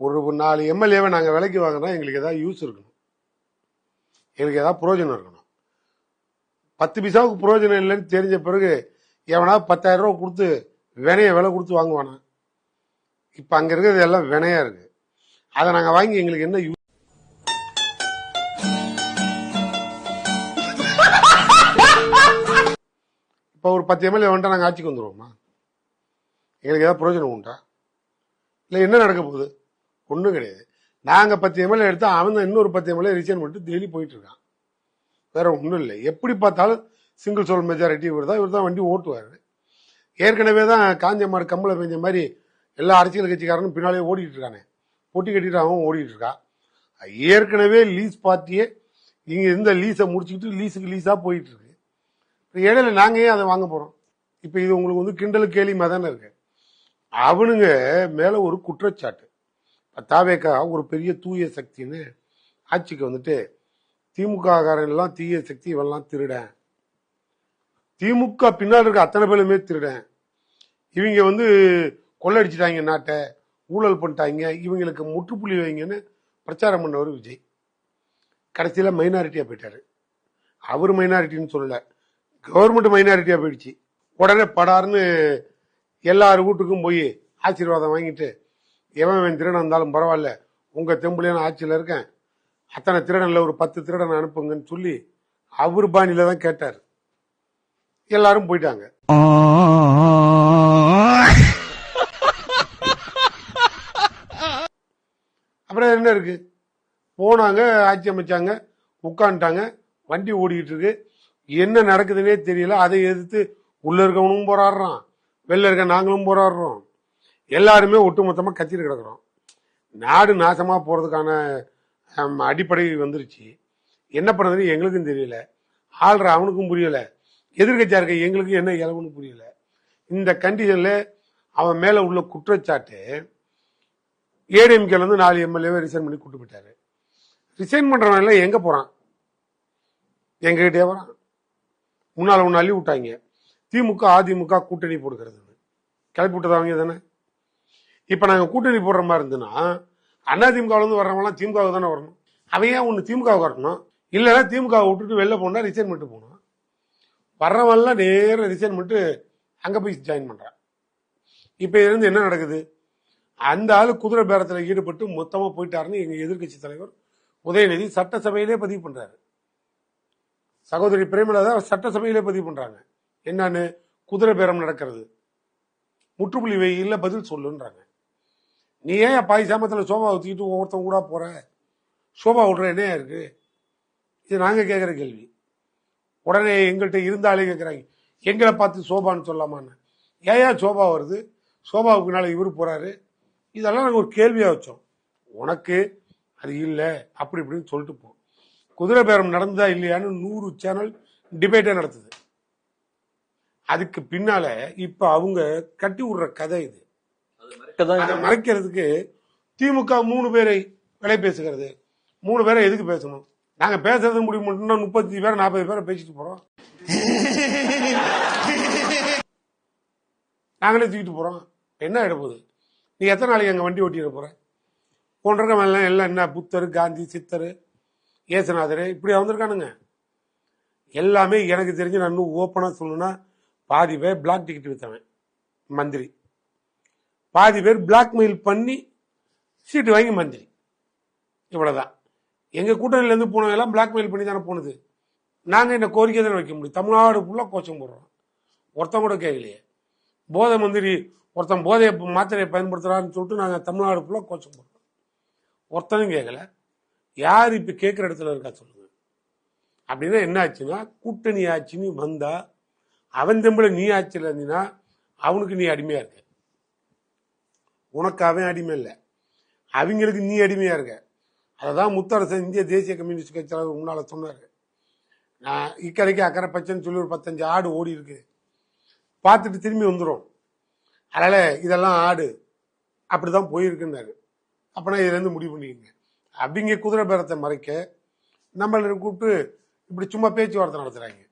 ஒரு 4 எம்எல்ஏவை நாங்கள் விலைக்கு வாங்கினா எங்களுக்கு ஏதாவது யூஸ் இருக்கணும், எங்களுக்கு ஏதாவது புரோஜனம் இருக்கணும். 10 பைசாவுக்கு புரோஜனம் இல்லைன்னு தெரிஞ்ச பிறகு எவனா 10,000 ரூபா கொடுத்து வினைய விலை கொடுத்து வாங்குவானா? இப்ப அங்க இருக்கிறது எல்லாம் வினையா இருக்கு. அதை நாங்க வாங்கி எங்களுக்கு என்ன யூஸ்? இப்ப ஒரு 10 எம்எல்ஏ வந்துட்டா நாங்க ஆட்சிக்கு வந்துருவோமா? எங்களுக்கு ஏதாவது பிரயோஜனம் உண்டா? இல்ல என்ன நடக்க போகுது? ஒண்ணும் கிடையாது. நாங்க 10 எம்எல்ஏ எடுத்தா அவன் இன்னொரு 10 எம்எல்ஏ ரிசைன் பண்ணிட்டு டெய்லி போயிட்டு இருக்கான். வேற ஒண்ணும் இல்லை. எப்படி பார்த்தாலும் சிங்கிள் சோல் மெஜாரிட்டி இவர் தான் வண்டி ஓட்டுவாரு. ஏற்கனவே தான் காஞ்ச மாடு கம்பளை பெஞ்ச மாதிரி எல்லா அரசியல் கட்சிக்காரனும் பின்னாலே ஓடிட்டு இருக்கானே, பொட்டி கட்டிட்டு அவன் ஓடிட்டு இருக்கான். ஏற்கனவே லீஸ் பார்ட்டியே இங்க இருந்த லீஸை முடிச்சுக்கிட்டு லீஸுக்கு லீஸா போயிட்டு இருக்கு. இடையில நாங்க ஏன் அதை வாங்க போறோம்? இப்ப இது உங்களுக்கு கிண்டலு கேலிமா தானே இருக்கு. அவனுங்க மேல ஒரு குற்றச்சாட்டு, தாவேக்கா ஒரு பெரிய தூய சக்தின்னு ஆட்சிக்கு வந்துட்டு திமுக காரன் எல்லாம் தீய சக்தி, இவெல்லாம் திருடன், திமுக பின்னால் இருக்க அத்தனை பேருமே திருடன், இவங்க கொள்ளடிச்சிட்டாங்க, நாட்டை ஊழல் பண்ணிட்டாங்க, இவங்களுக்கு முற்றுப்புள்ளி வைங்கன்னு பிரச்சாரம் பண்ணவர் விஜய். கடைசியில மைனாரிட்டியா போயிட்டாரு. அவரு மைனாரிட்டின்னு சொல்லல, கவர்மெண்ட் மைனாரிட்டியா போயிடுச்சு. உடனே படார்னு எல்லாரு வீட்டுக்கும் போய் ஆசீர்வாதம் வாங்கிட்டு, எவன் திருடன் இருந்தாலும் பரவாயில்ல, உங்க தெம்புலையான ஆட்சியில இருக்கேன், அத்தனை திருடன்ல ஒரு 10 திருடன் அனுப்புங்கன்னு சொல்லி அவர் பாணியில தான் கேட்டாரு. எல்லாரும் போயிட்டாங்க. அப்புறம் என்ன இருக்கு? போனாங்க, ஆட்சி அமைச்சாங்க, உட்காந்துட்டாங்க, வண்டி ஓடிக்கிட்டு இருக்கு. என்ன நடக்குதுன்னே தெரியல. அதை எதிர்த்து உள்ள இருக்கவனும் போராடுறான், வெளில இருக்க நாங்களும் போராடுறோம். எல்லாருமே ஒட்டுமொத்தமா கத்திட்டு கிடக்குறோம். நாடு நாசமா போறதுக்கான அடிப்படை வந்துருச்சு. என்ன பண்றதுன்னு எங்களுக்கும் தெரியல, ஆள்ற அவனுக்கும் புரியல, எதிர்கட்சியா இருக்க எங்களுக்கு என்ன இலவுன்னு புரியல. இந்த கண்டிஷன்ல அவன் மேல உள்ள குற்றச்சாட்டு, ஏடிஎம்கேல இருந்து 4 எம்எல்ஏவை ரிசைன் பண்ணி கூட்டு போயிட்டாரு. ரிசைன் பண்றவன் எல்லாம் எங்க போறான்? எங்ககிட்டே வரான். முன்னால அள்ளி விட்டாங்க. திமுக அதிமுக கூட்டணி போடுகிறது கிளப்பி விட்டதவங்க தானே. இப்ப நாங்க கூட்டணி போடுற மாதிரி இருந்துன்னா அதிமுக இருந்து வர்றவங்களாம் திமுக தானே வரணும். அவன் ஏன் ஒண்ணு திமுக வரணும்? இல்லைன்னா திமுக விட்டுட்டு வெளில போனா ரிசைன் பண்ணிட்டு போகணும். வர்றவன்லாம் நேரம் ரிசைன் பண்ணிட்டு அங்க போய் ஜாயின் பண்றான். இப்ப இதுல இருந்து என்ன நடக்குது? அந்த ஆளு குதிரை பேரத்துல ஈடுபட்டு மொத்தமா போயிட்டாருன்னு எங்க எதிர்கட்சி தலைவர் உதயநிதி சட்டசபையிலே பதிவு பண்றாரு. சகோதரி பிரேமலதா சட்டசபையிலே பதிவு பண்றாங்க. என்னன்னு? குதிரை பேரம் நடக்கிறது, முற்றுப்புள்ளி வை, இல்ல பதில் சொல்லுன்றாங்க. நீ ஏன் பாய் சாமத்துல சோபா ஊத்திக்கிட்டு ஒவ்வொருத்தவங்க கூட போற? சோபா விடுற என்ன இருக்கு? இது நாங்க கேட்கிற கேள்வி. உடனே எங்கள்கிட்ட இருந்தாலே கேட்கிறாங்க, எங்களை பார்த்து சோபான்னு சொல்லாமான்னு. ஏன் சோபா வருது? சோபாவுக்கு பின்னால இவரு போறாரு. இதெல்லாம் நாங்க ஒரு கேள்வியா வச்சோம். உனக்கு அது இல்ல அப்படி இப்படின்னு சொல்லிட்டு போ. குதிரை பேரம் நடந்ததா இல்லையான்னு 100 சேனல் டிபேட்டே நடத்துது. அதுக்கு பின்னால இப்ப அவங்க கட்டி விடுற கதை இது. அதை மறைக்கிறதுக்கு திமுக 3 பேரை விலை பேசுகிறது. 3 பேரை எதுக்கு பேசணும்? நாங்க பேசுறது முடிவு மட்டும்னா 30 பேர் 40 பேரை பேசிட்டு போறோம். நாங்களே தூக்கிட்டு போறோம். என்ன ஆயிட போகுது? நீ எத்தனை நாளைக்கு அங்க வண்டி ஓட்டிட போற? போன்ற எல்லாம் என்ன புத்தர், காந்தி, சித்தர், ஏசுநாதர் இப்படி வந்திருக்கானுங்க. எல்லாமே எனக்கு தெரிஞ்சு நான் ஓப்பனா சொல்லணும்னா பாதி பேர் பிளாக் டிக்கெட் வித்தவன் மந்திரி, பாதி பேர் பிளாக்மெயில் பண்ணி சீட்டு வாங்கி மந்திரி. இவ்வளவுதான். எங்க கூட்டணியில இருந்து போனவங்க எல்லாம் பிளாக்மெயில் பண்ணி தானே போனது. நாங்க இந்த கோரிக்கை தானே வைக்க முடியும். தமிழ்நாடு ஃபுல்லா கோச்சம் போடுறோம். ஒருத்தன் கூட கேட்கலையே. போதை மந்திரி ஒருத்தன் போதையை மாத்திரையை பயன்படுத்துறான்னு சொல்லிட்டு நாங்க தமிழ்நாடு ஃபுல்லா கோச்சம் போடுறோம். ஒருத்தனும் கேட்கல. யார் இப்ப கேட்கிற இடத்துல இருக்கா சொல்லுங்க. அப்படின்னா என்ன ஆச்சுன்னா, கூட்டணி ஆட்சின்னு வந்தா அவன் தெம்புல நீ ஆட்சியில் இருந்தீங்கன்னா அவனுக்கு நீ அடிமையா இருக்க. உனக்கு அவன் அடிமை இல்லை, அவங்களுக்கு நீ அடிமையா இருக்க. அததான் முத்தரசன் இந்திய தேசிய கம்யூனிஸ்ட் கட்சி தலைவர் முன்னால சொன்னாரு. நான் இக்கரைக்கு அக்கறை பச்சைன்னு சொல்லி ஒரு 15 ஆடு ஓடி இருக்கு, பார்த்துட்டு திரும்பி வந்துடும். அதனால இதெல்லாம் ஆடு அப்படிதான் போயிருக்குன்னாரு. அப்படின்னா இதுல இருந்து முடிவு பண்ணிக்கங்க. அப்படிங்க குதிரை பேரத்தை மறைக்க நம்மள கூப்பிட்டு இப்படி சும்மா பேச்சுவார்த்தை நடத்துறாங்க.